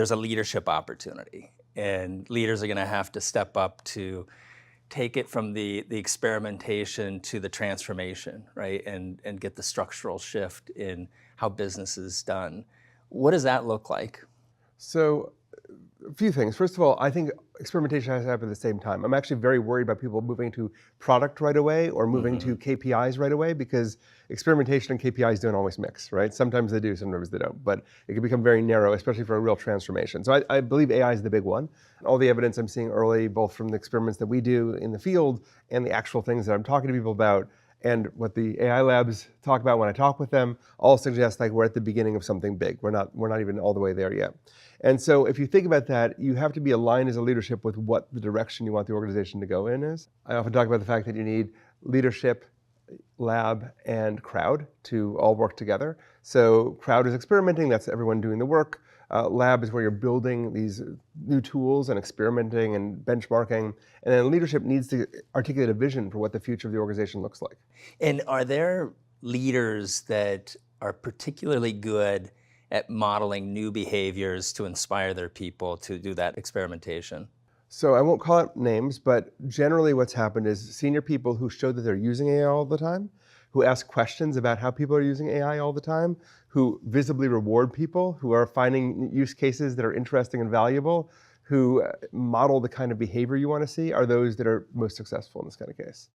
there's a leadership opportunity, and leaders are going to have to step up to take it from the experimentation to the transformation, right? And get the structural shift in how business is done. What does that look like? So a few things. First of all, I think experimentation has to happen at the same time. I'm actually very worried about people moving to product right away or moving to KPIs right away, because experimentation and KPIs don't always mix, right? Sometimes they do, sometimes they don't. But it can become very narrow, especially for a real transformation. So I believe AI is the big one. All the evidence I'm seeing early, both from the experiments that we do in the field and the actual things that I'm talking to people about, and what the AI labs talk about when I talk with them, all suggest like we're at the beginning of something big. We're not even all the way there yet. And so if you think about that, you have to be aligned as a leadership with what the direction you want the organization to go in is. I often talk about the fact that you need leadership, lab, and crowd to all work together. So crowd is experimenting, that's everyone doing the work. Lab is where you're building these new tools and experimenting and benchmarking. And then leadership needs to articulate a vision for what the future of the organization looks like. And are there leaders that are particularly good at modeling new behaviors to inspire their people to do that experimentation? So I won't call out names, but generally what's happened is senior people who show that they're using AI all the time, who ask questions about how people are using AI all the time, who visibly reward people, who are finding use cases that are interesting and valuable, who model the kind of behavior you want to see, are those that are most successful in this kind of case.